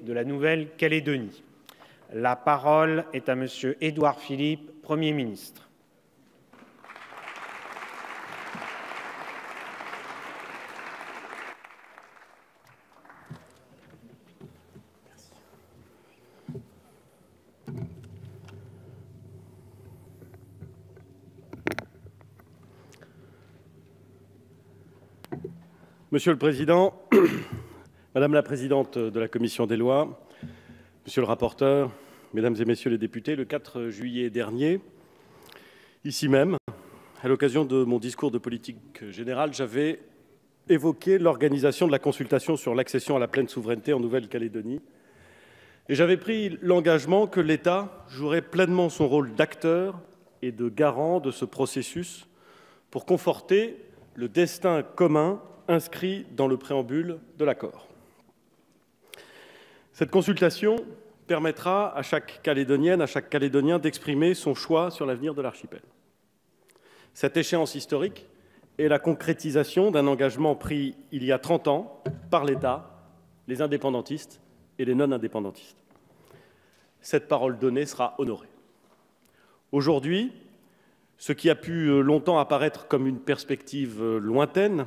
de la Nouvelle-Calédonie. La parole est à Monsieur Édouard Philippe, Premier ministre. Monsieur le Président, Madame la Présidente de la Commission des lois, Monsieur le rapporteur, Mesdames et Messieurs les députés, le 4 juillet dernier, ici même, à l'occasion de mon discours de politique générale, j'avais évoqué l'organisation de la consultation sur l'accession à la pleine souveraineté en Nouvelle-Calédonie et j'avais pris l'engagement que l'État jouerait pleinement son rôle d'acteur et de garant de ce processus pour conforter le destin commun inscrit dans le préambule de l'accord. Cette consultation permettra à chaque Calédonienne, à chaque Calédonien d'exprimer son choix sur l'avenir de l'archipel. Cette échéance historique est la concrétisation d'un engagement pris il y a 30 ans par l'État, les indépendantistes et les non-indépendantistes. Cette parole donnée sera honorée. Aujourd'hui, ce qui a pu longtemps apparaître comme une perspective lointaine,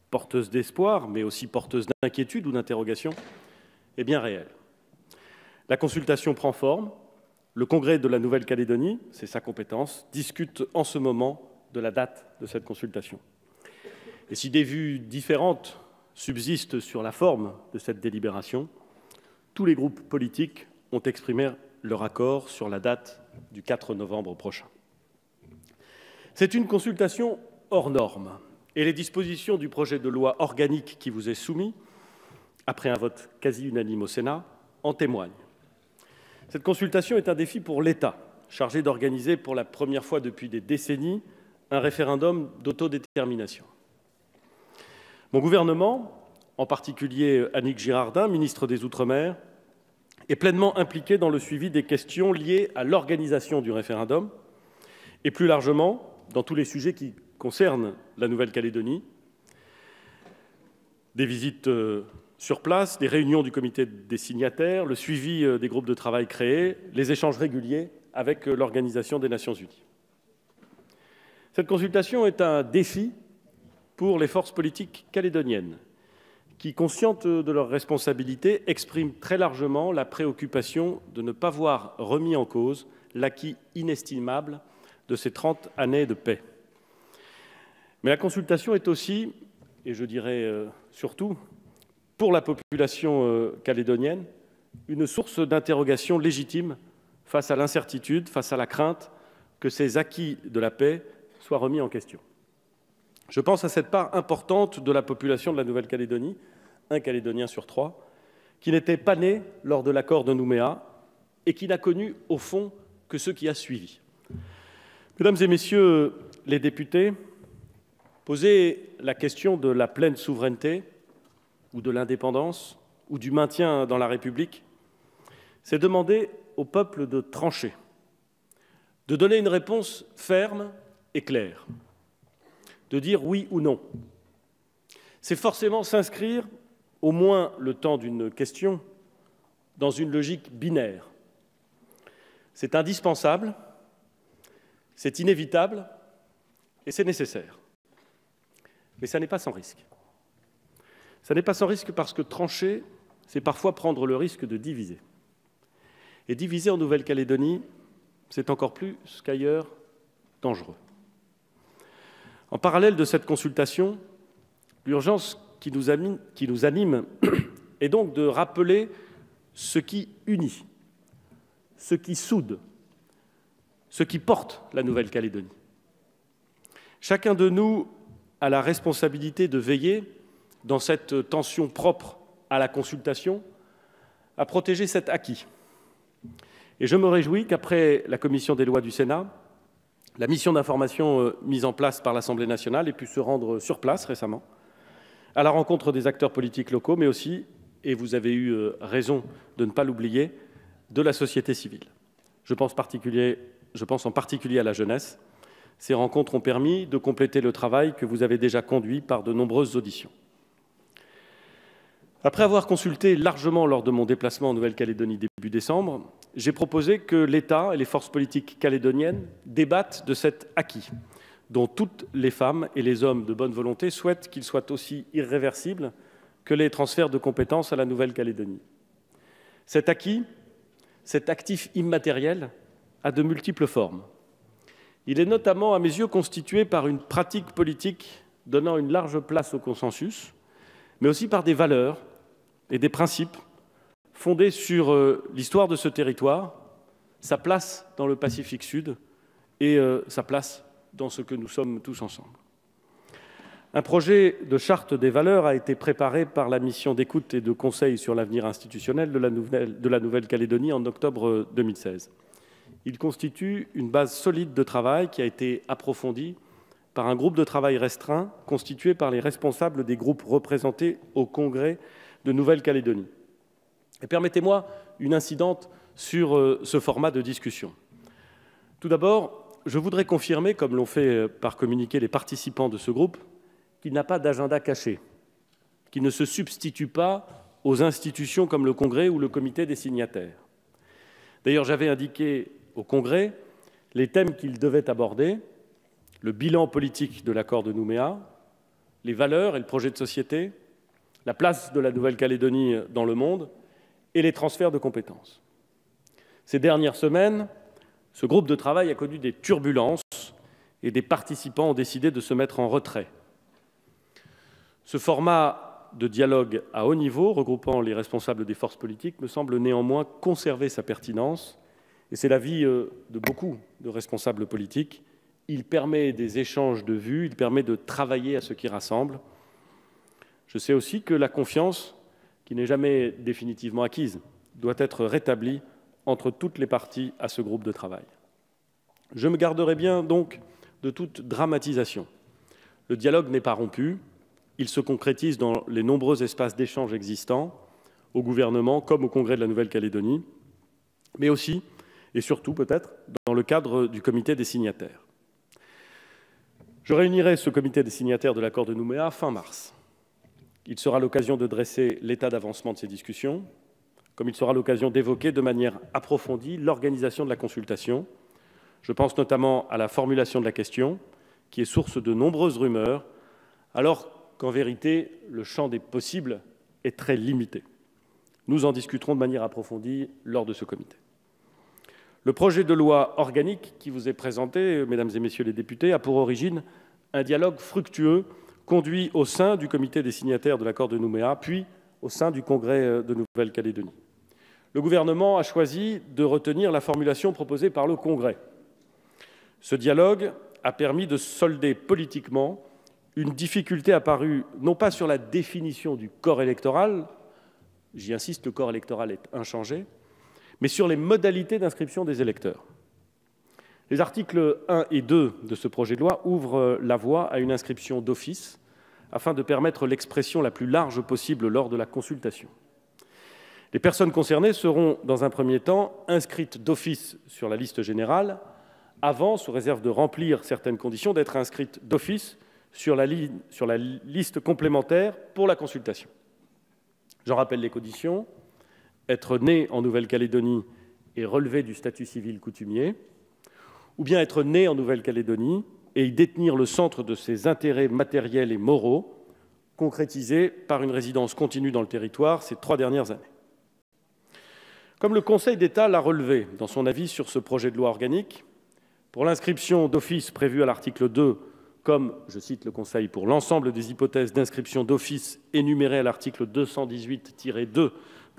porteuse d'espoir, mais aussi porteuse d'inquiétude ou d'interrogation, est bien réelle. La consultation prend forme. Le Congrès de la Nouvelle-Calédonie, c'est sa compétence, discute en ce moment de la date de cette consultation. Et si des vues différentes subsistent sur la forme de cette délibération, tous les groupes politiques ont exprimé leur accord sur la date du 4 novembre prochain. C'est une consultation hors norme. Et les dispositions du projet de loi organique qui vous est soumis, après un vote quasi unanime au Sénat, en témoignent. Cette consultation est un défi pour l'État, chargé d'organiser pour la première fois depuis des décennies un référendum d'autodétermination. Mon gouvernement, en particulier Annick Girardin, ministre des Outre-mer, est pleinement impliqué dans le suivi des questions liées à l'organisation du référendum et plus largement dans tous les sujets qui concerne la Nouvelle-Calédonie, des visites sur place, des réunions du comité des signataires, le suivi des groupes de travail créés, les échanges réguliers avec l'Organisation des Nations Unies. Cette consultation est un défi pour les forces politiques calédoniennes qui, conscientes de leurs responsabilités, expriment très largement la préoccupation de ne pas voir remis en cause l'acquis inestimable de ces 30 années de paix. Mais la consultation est aussi, et je dirais surtout, pour la population calédonienne, une source d'interrogation légitime face à l'incertitude, face à la crainte que ces acquis de la paix soient remis en question. Je pense à cette part importante de la population de la Nouvelle-Calédonie, un Calédonien sur 3, qui n'était pas né lors de l'accord de Nouméa et qui n'a connu, au fond, que ce qui a suivi. Mesdames et Messieurs les députés, poser la question de la pleine souveraineté ou de l'indépendance ou du maintien dans la République, c'est demander au peuple de trancher, de donner une réponse ferme et claire, de dire oui ou non. C'est forcément s'inscrire, au moins le temps d'une question, dans une logique binaire. C'est indispensable, c'est inévitable et c'est nécessaire. Mais ça n'est pas sans risque. Ça n'est pas sans risque parce que trancher, c'est parfois prendre le risque de diviser. Et diviser en Nouvelle-Calédonie, c'est encore plus qu'ailleurs dangereux. En parallèle de cette consultation, l'urgence qui nous anime est donc de rappeler ce qui unit, ce qui soude, ce qui porte la Nouvelle-Calédonie. Chacun de nous a la responsabilité de veiller, dans cette tension propre à la consultation, à protéger cet acquis. Et je me réjouis qu'après la commission des lois du Sénat, la mission d'information mise en place par l'Assemblée nationale ait pu se rendre sur place récemment, à la rencontre des acteurs politiques locaux, mais aussi, et vous avez eu raison de ne pas l'oublier, de la société civile. Je pense en particulier à la jeunesse. Ces rencontres ont permis de compléter le travail que vous avez déjà conduit par de nombreuses auditions. Après avoir consulté largement lors de mon déplacement en Nouvelle-Calédonie début décembre, j'ai proposé que l'État et les forces politiques calédoniennes débattent de cet acquis, dont toutes les femmes et les hommes de bonne volonté souhaitent qu'il soit aussi irréversible que les transferts de compétences à la Nouvelle-Calédonie. Cet acquis, cet actif immatériel, a de multiples formes. Il est notamment, à mes yeux, constitué par une pratique politique donnant une large place au consensus, mais aussi par des valeurs et des principes fondés sur l'histoire de ce territoire, sa place dans le Pacifique Sud et sa place dans ce que nous sommes tous ensemble. Un projet de charte des valeurs a été préparé par la mission d'écoute et de conseil sur l'avenir institutionnel de la Nouvelle-Calédonie en octobre 2016. Il constitue une base solide de travail qui a été approfondie par un groupe de travail restreint constitué par les responsables des groupes représentés au Congrès de Nouvelle-Calédonie. Et permettez-moi une incidente sur ce format de discussion. Tout d'abord, je voudrais confirmer, comme l'ont fait par communiqué les participants de ce groupe, qu'il n'a pas d'agenda caché, qu'il ne se substitue pas aux institutions comme le Congrès ou le comité des signataires. D'ailleurs, j'avais indiqué au Congrès les thèmes qu'il devait aborder: le bilan politique de l'accord de Nouméa, les valeurs et le projet de société, la place de la Nouvelle-Calédonie dans le monde et les transferts de compétences. Ces dernières semaines, ce groupe de travail a connu des turbulences et des participants ont décidé de se mettre en retrait. Ce format de dialogue à haut niveau, regroupant les responsables des forces politiques, me semble néanmoins conserver sa pertinence, et c'est l'avis de beaucoup de responsables politiques. Il permet des échanges de vues, il permet de travailler à ce qui rassemble. Je sais aussi que la confiance, qui n'est jamais définitivement acquise, doit être rétablie entre toutes les parties à ce groupe de travail. Je me garderai bien donc de toute dramatisation. Le dialogue n'est pas rompu, il se concrétise dans les nombreux espaces d'échange existants, au gouvernement comme au Congrès de la Nouvelle-Calédonie, mais aussi, et surtout peut-être, dans le cadre du comité des signataires. Je réunirai ce comité des signataires de l'accord de Nouméa fin mars. Il sera l'occasion de dresser l'état d'avancement de ces discussions, comme il sera l'occasion d'évoquer de manière approfondie l'organisation de la consultation. Je pense notamment à la formulation de la question, qui est source de nombreuses rumeurs, alors qu'en vérité, le champ des possibles est très limité. Nous en discuterons de manière approfondie lors de ce comité. Le projet de loi organique qui vous est présenté, mesdames et messieurs les députés, a pour origine un dialogue fructueux conduit au sein du comité des signataires de l'accord de Nouméa, puis au sein du Congrès de Nouvelle-Calédonie. Le gouvernement a choisi de retenir la formulation proposée par le Congrès. Ce dialogue a permis de solder politiquement une difficulté apparue non pas sur la définition du corps électoral, j'y insiste, le corps électoral est inchangé, mais sur les modalités d'inscription des électeurs. Les articles 1 et 2 de ce projet de loi ouvrent la voie à une inscription d'office afin de permettre l'expression la plus large possible lors de la consultation. Les personnes concernées seront, dans un premier temps, inscrites d'office sur la liste générale, avant, sous réserve de remplir certaines conditions, d'être inscrites d'office sur la liste complémentaire pour la consultation. J'en rappelle les conditions: être né en Nouvelle-Calédonie et relever du statut civil coutumier, ou bien être né en Nouvelle-Calédonie et y détenir le centre de ses intérêts matériels et moraux, concrétisés par une résidence continue dans le territoire ces 3 dernières années. Comme le Conseil d'État l'a relevé dans son avis sur ce projet de loi organique, pour l'inscription d'office prévue à l'article 2, comme, je cite le Conseil, pour l'ensemble des hypothèses d'inscription d'office énumérées à l'article 218-2 de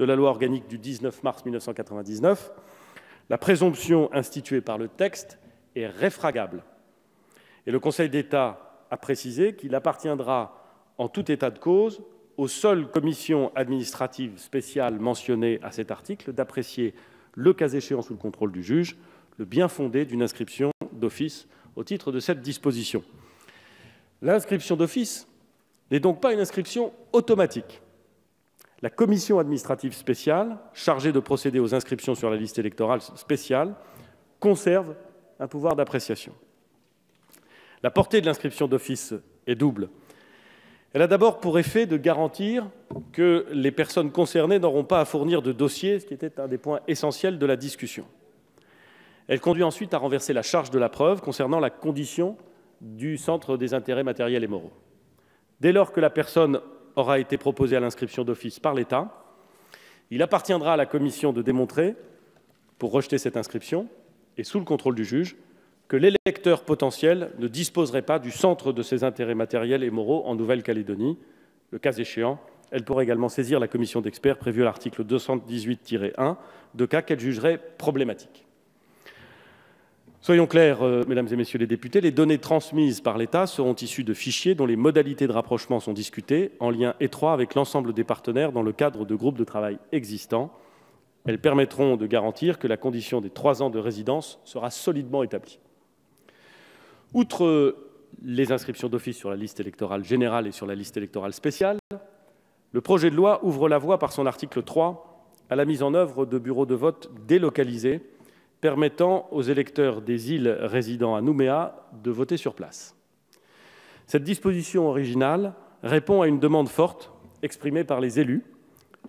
la loi organique du 19 mars 1999, la présomption instituée par le texte est réfragable. Et le Conseil d'État a précisé qu'il appartiendra, en tout état de cause, aux seules commissions administratives spéciales mentionnées à cet article d'apprécier, le cas échéant sous le contrôle du juge, le bien-fondé d'une inscription d'office au titre de cette disposition. L'inscription d'office n'est donc pas une inscription automatique. La commission administrative spéciale, chargée de procéder aux inscriptions sur la liste électorale spéciale, conserve un pouvoir d'appréciation. La portée de l'inscription d'office est double. Elle a d'abord pour effet de garantir que les personnes concernées n'auront pas à fournir de dossier, ce qui était un des points essentiels de la discussion. Elle conduit ensuite à renverser la charge de la preuve concernant la condition du centre des intérêts matériels et moraux. Dès lors que la personne aura été proposée à l'inscription d'office par l'État, il appartiendra à la commission de démontrer, pour rejeter cette inscription, et sous le contrôle du juge, que l'électeur potentiel ne disposerait pas du centre de ses intérêts matériels et moraux en Nouvelle-Calédonie. Le cas échéant, elle pourrait également saisir la commission d'experts prévue à l'article 218-1 de cas qu'elle jugerait problématiques. Soyons clairs, mesdames et messieurs les députés, les données transmises par l'État seront issues de fichiers dont les modalités de rapprochement sont discutées en lien étroit avec l'ensemble des partenaires dans le cadre de groupes de travail existants. Elles permettront de garantir que la condition des 3 ans de résidence sera solidement établie. Outre les inscriptions d'office sur la liste électorale générale et sur la liste électorale spéciale, le projet de loi ouvre la voie par son article 3 à la mise en œuvre de bureaux de vote délocalisés permettant aux électeurs des îles résidant à Nouméa de voter sur place. Cette disposition originale répond à une demande forte exprimée par les élus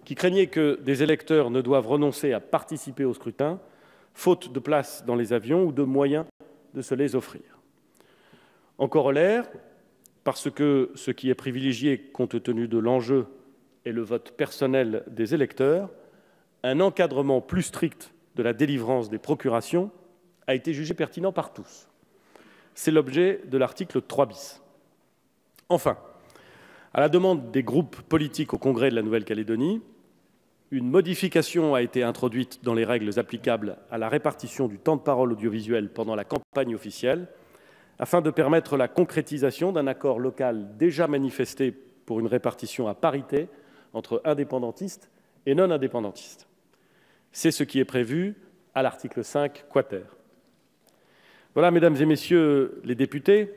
qui craignaient que des électeurs ne doivent renoncer à participer au scrutin, faute de place dans les avions ou de moyens de se les offrir. En corollaire, parce que ce qui est privilégié compte tenu de l'enjeu est le vote personnel des électeurs, un encadrement plus strict de la délivrance des procurations a été jugé pertinent par tous. C'est l'objet de l'article 3 bis. Enfin, à la demande des groupes politiques au Congrès de la Nouvelle-Calédonie, une modification a été introduite dans les règles applicables à la répartition du temps de parole audiovisuel pendant la campagne officielle, afin de permettre la concrétisation d'un accord local déjà manifesté pour une répartition à parité entre indépendantistes et non-indépendantistes. C'est ce qui est prévu à l'article 5 quater. Voilà, mesdames et messieurs les députés,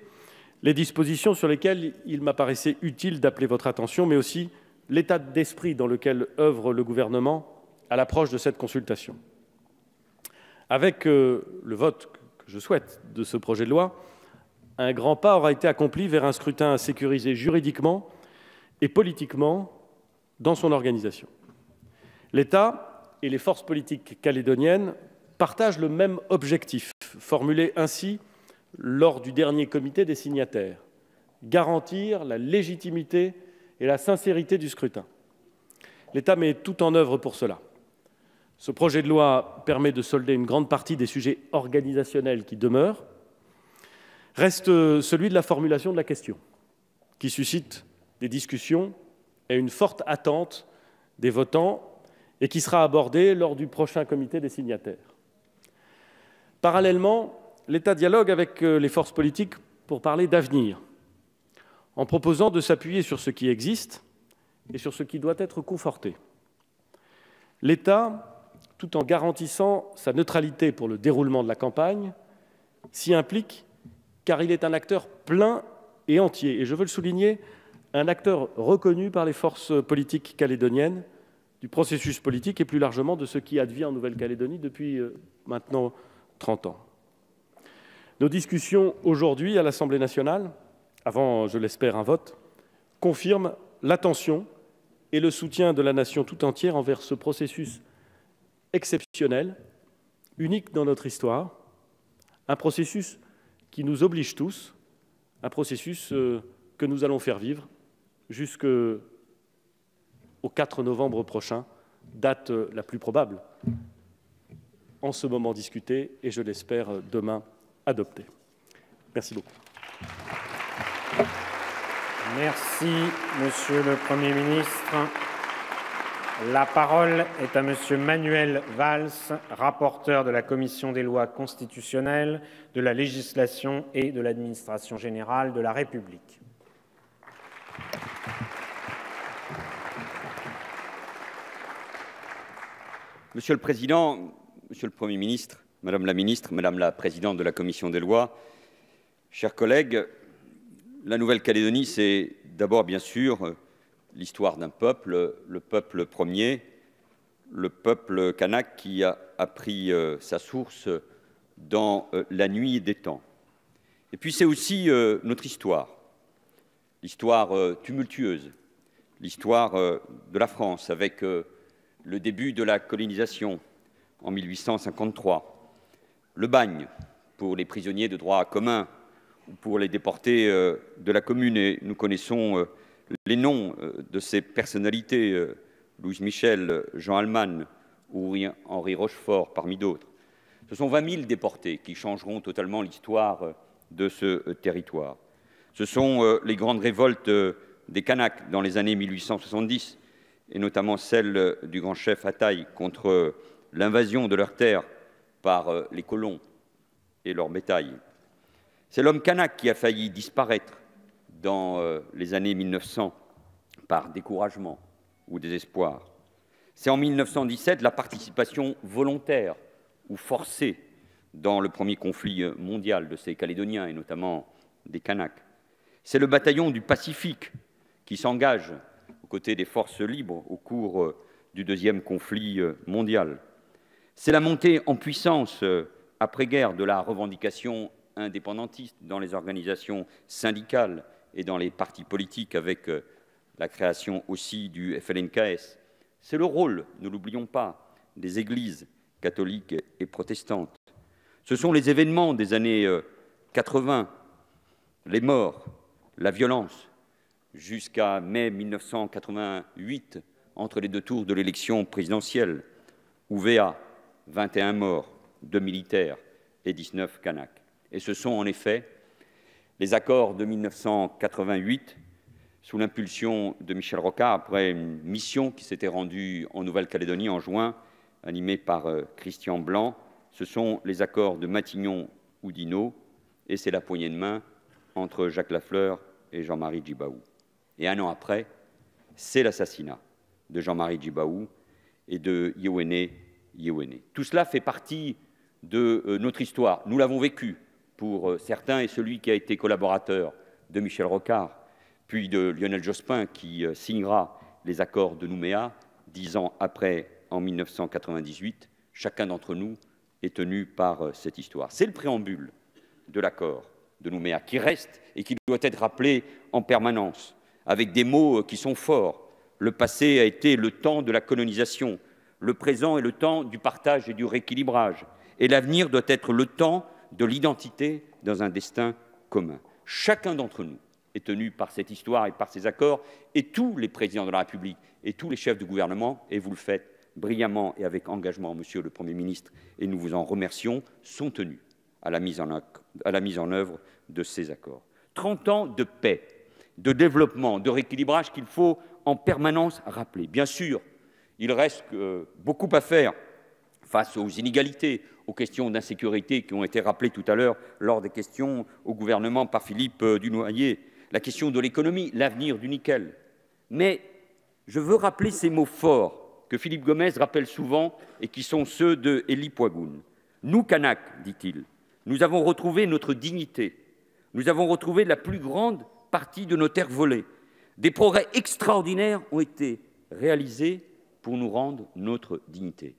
les dispositions sur lesquelles il m'apparaissait utile d'appeler votre attention, mais aussi l'état d'esprit dans lequel œuvre le gouvernement à l'approche de cette consultation. Avec le vote que je souhaite de ce projet de loi, un grand pas aura été accompli vers un scrutin sécurisé juridiquement et politiquement dans son organisation. L'État et les forces politiques calédoniennes partagent le même objectif, formulé ainsi lors du dernier comité des signataires: garantir la légitimité et la sincérité du scrutin. L'État met tout en œuvre pour cela. Ce projet de loi permet de solder une grande partie des sujets organisationnels qui demeurent. Reste celui de la formulation de la question, qui suscite des discussions et une forte attente des votants et qui sera abordé lors du prochain comité des signataires. Parallèlement, l'État dialogue avec les forces politiques pour parler d'avenir, en proposant de s'appuyer sur ce qui existe et sur ce qui doit être conforté. L'État, tout en garantissant sa neutralité pour le déroulement de la campagne, s'y implique car il est un acteur plein et entier, et je veux le souligner, un acteur reconnu par les forces politiques calédoniennes, du processus politique et plus largement de ce qui advient en Nouvelle-Calédonie depuis maintenant 30 ans. Nos discussions aujourd'hui à l'Assemblée nationale, avant, je l'espère, un vote, confirment l'attention et le soutien de la nation tout entière envers ce processus exceptionnel, unique dans notre histoire, un processus qui nous oblige tous, un processus que nous allons faire vivre jusqu'au 4 novembre prochain, date la plus probable, en ce moment discutée et, je l'espère, demain adoptée. Merci beaucoup. Merci, Monsieur le Premier ministre. La parole est à Monsieur Manuel Valls, rapporteur de la Commission des lois constitutionnelles, de la législation et de l'administration générale de la République. Monsieur le Président, Monsieur le Premier ministre, Madame la Ministre, Madame la Présidente de la Commission des lois, chers collègues, la Nouvelle-Calédonie, c'est d'abord, bien sûr, l'histoire d'un peuple, le peuple premier, le peuple kanak qui a pris sa source dans la nuit des temps. Et puis c'est aussi notre histoire, l'histoire tumultueuse, l'histoire de la France avec le début de la colonisation en 1853, le bagne pour les prisonniers de droit commun ou pour les déportés de la Commune. Et nous connaissons les noms de ces personnalités, Louise Michel, Jean Alman ou Henri Rochefort, parmi d'autres. Ce sont 20 000 déportés qui changeront totalement l'histoire de ce territoire. Ce sont les grandes révoltes des Kanaks dans les années 1870, et notamment celle du grand chef Ataï contre l'invasion de leurs terres par les colons et leur bétail. C'est l'homme kanak qui a failli disparaître dans les années 1900 par découragement ou désespoir. C'est en 1917 la participation volontaire ou forcée dans le premier conflit mondial de ces Calédoniens et notamment des Kanaks. C'est le bataillon du Pacifique qui s'engage aux côtés des forces libres au cours du deuxième conflit mondial. C'est la montée en puissance après-guerre de la revendication indépendantiste dans les organisations syndicales et dans les partis politiques avec la création aussi du FLNKS. C'est le rôle, ne l'oublions pas, des églises catholiques et protestantes. Ce sont les événements des années 80, les morts, la violence, jusqu'à mai 1988, entre les deux tours de l'élection présidentielle, Ouvéa, 21 morts, 2 militaires et 19 Kanaks. Et ce sont en effet les accords de 1988, sous l'impulsion de Michel Rocard, après une mission qui s'était rendue en Nouvelle-Calédonie en juin, animée par Christian Blanc. Ce sont les accords de Matignon-Oudinot, et c'est la poignée de main entre Jacques Lafleur et Jean-Marie Djibaou. Et un an après, c'est l'assassinat de Jean-Marie Djibaou et de Yewéné Yewéné. Tout cela fait partie de notre histoire. Nous l'avons vécu pour certains, et celui qui a été collaborateur de Michel Rocard, puis de Lionel Jospin, qui signera les accords de Nouméa 10 ans après, en 1998. Chacun d'entre nous est tenu par cette histoire. C'est le préambule de l'accord de Nouméa qui reste et qui doit être rappelé en permanence, avec des mots qui sont forts. Le passé a été le temps de la colonisation, le présent est le temps du partage et du rééquilibrage, et l'avenir doit être le temps de l'identité dans un destin commun. Chacun d'entre nous est tenu par cette histoire et par ces accords, et tous les présidents de la République et tous les chefs de gouvernement, et vous le faites brillamment et avec engagement, Monsieur le Premier ministre, et nous vous en remercions, sont tenus à la mise en œuvre de ces accords. 30 ans de paix, de développement, de rééquilibrage qu'il faut en permanence rappeler. Bien sûr, il reste beaucoup à faire face aux inégalités, aux questions d'insécurité qui ont été rappelées tout à l'heure lors des questions au gouvernement par Philippe Dunoyer, la question de l'économie, l'avenir du nickel. Mais je veux rappeler ces mots forts que Philippe Gomez rappelle souvent et qui sont ceux de Élie Poigoun. Nous, Kanaks, dit-il, nous avons retrouvé notre dignité. Nous avons retrouvé la plus grande partie de nos terres volées. Des progrès extraordinaires ont été réalisés pour nous rendre notre dignité.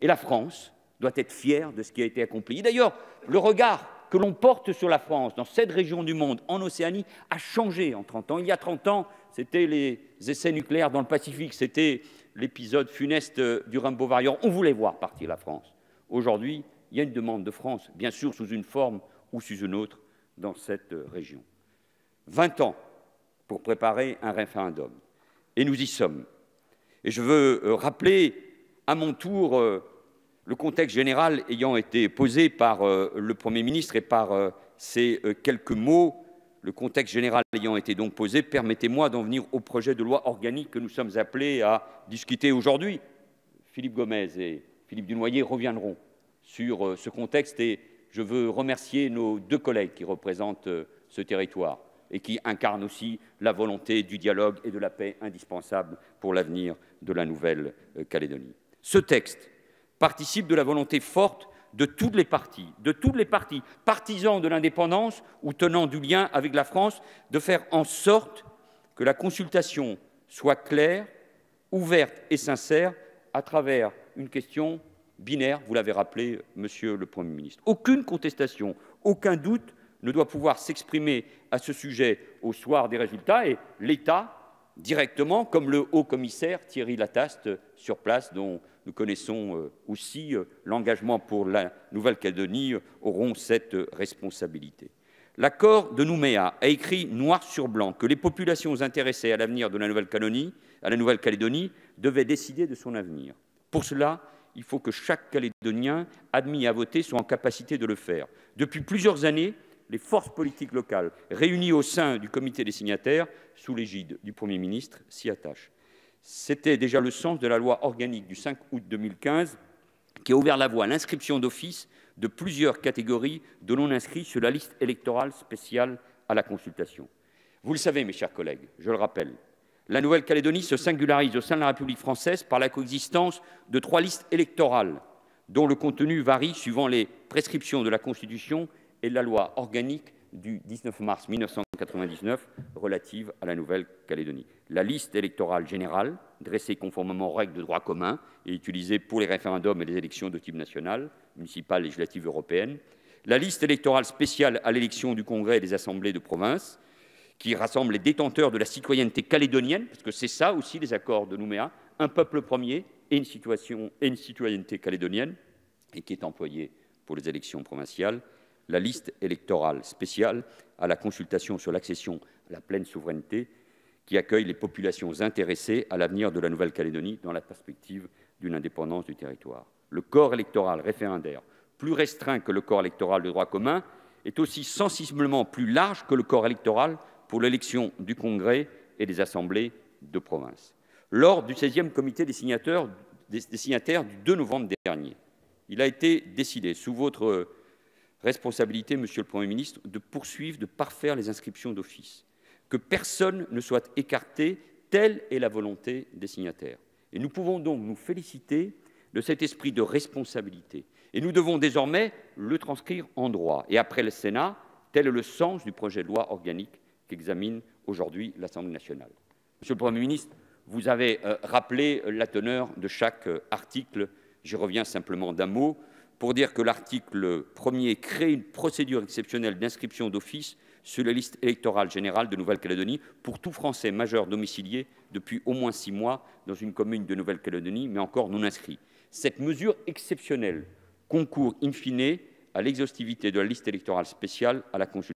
Et la France doit être fière de ce qui a été accompli. D'ailleurs, le regard que l'on porte sur la France, dans cette région du monde, en Océanie, a changé en 30 ans. Il y a 30 ans, c'était les essais nucléaires dans le Pacifique, c'était l'épisode funeste du Rainbow Warrior. On voulait voir partir la France. Aujourd'hui, il y a une demande de France, bien sûr sous une forme ou sous une autre, dans cette région. 20 ans pour préparer un référendum. Et nous y sommes. Et je veux rappeler à mon tour le contexte général ayant été posé par le Premier ministre et par ces quelques mots. Le contexte général ayant été donc posé, permettez-moi d'en venir au projet de loi organique que nous sommes appelés à discuter aujourd'hui. Philippe Gomez et Philippe Dunoyer reviendront sur ce contexte et je veux remercier nos deux collègues qui représentent ce territoire et qui incarnent aussi la volonté du dialogue et de la paix indispensable pour l'avenir de la Nouvelle-Calédonie. Ce texte participe de la volonté forte de tous les partis, partisans de l'indépendance ou tenants du lien avec la France, de faire en sorte que la consultation soit claire, ouverte et sincère à travers une question binaire, vous l'avez rappelé, Monsieur le Premier ministre. Aucune contestation, aucun doute ne doit pouvoir s'exprimer à ce sujet au soir des résultats et l'État, directement, comme le haut-commissaire Thierry Lataste sur place, dont nous connaissons aussi l'engagement pour la Nouvelle-Calédonie, auront cette responsabilité. L'accord de Nouméa a écrit noir sur blanc que les populations intéressées à l'avenir de la Nouvelle-Calédonie devaient décider de son avenir. Pour cela, il faut que chaque Calédonien admis à voter soit en capacité de le faire. Depuis plusieurs années, les forces politiques locales, réunies au sein du comité des signataires, sous l'égide du Premier ministre, s'y attachent. C'était déjà le sens de la loi organique du 5 août 2015 qui a ouvert la voie à l'inscription d'office de plusieurs catégories de non-inscrits sur la liste électorale spéciale à la consultation. Vous le savez, mes chers collègues, je le rappelle, la Nouvelle-Calédonie se singularise au sein de la République française par la coexistence de 3 listes électorales, dont le contenu varie suivant les prescriptions de la Constitution et de la loi organique du 19 mars 1999 relative à la Nouvelle-Calédonie. La liste électorale générale, dressée conformément aux règles de droit commun et utilisée pour les référendums et les élections de type national, municipales, législatives européennes. La liste électorale spéciale à l'élection du Congrès et des assemblées de province, qui rassemble les détenteurs de la citoyenneté calédonienne, parce que c'est ça aussi les accords de Nouméa, un peuple premier et une citoyenneté calédonienne, et qui est employée pour les élections provinciales. La liste électorale spéciale à la consultation sur l'accession à la pleine souveraineté, qui accueille les populations intéressées à l'avenir de la Nouvelle-Calédonie dans la perspective d'une indépendance du territoire. Le corps électoral référendaire, plus restreint que le corps électoral de droit commun, est aussi sensiblement plus large que le corps électoral pour l'élection du Congrès et des assemblées de province. Lors du 16e comité des signataires du 2 novembre dernier, il a été décidé, sous votre responsabilité, Monsieur le Premier ministre, de poursuivre, de parfaire les inscriptions d'office, que personne ne soit écarté, telle est la volonté des signataires. Et nous pouvons donc nous féliciter de cet esprit de responsabilité. Et nous devons désormais le transcrire en droit. Et après le Sénat, tel est le sens du projet de loi organique qu'examine aujourd'hui l'Assemblée nationale. Monsieur le Premier ministre, vous avez rappelé la teneur de chaque article. J'y reviens simplement d'un mot pour dire que l'article 1er crée une procédure exceptionnelle d'inscription d'office sur la liste électorale générale de Nouvelle-Calédonie pour tout Français majeur domicilié depuis au moins 6 mois dans une commune de Nouvelle-Calédonie, mais encore non inscrit. Cette mesure exceptionnelle concourt in fine à l'exhaustivité de la liste électorale spéciale à la consultation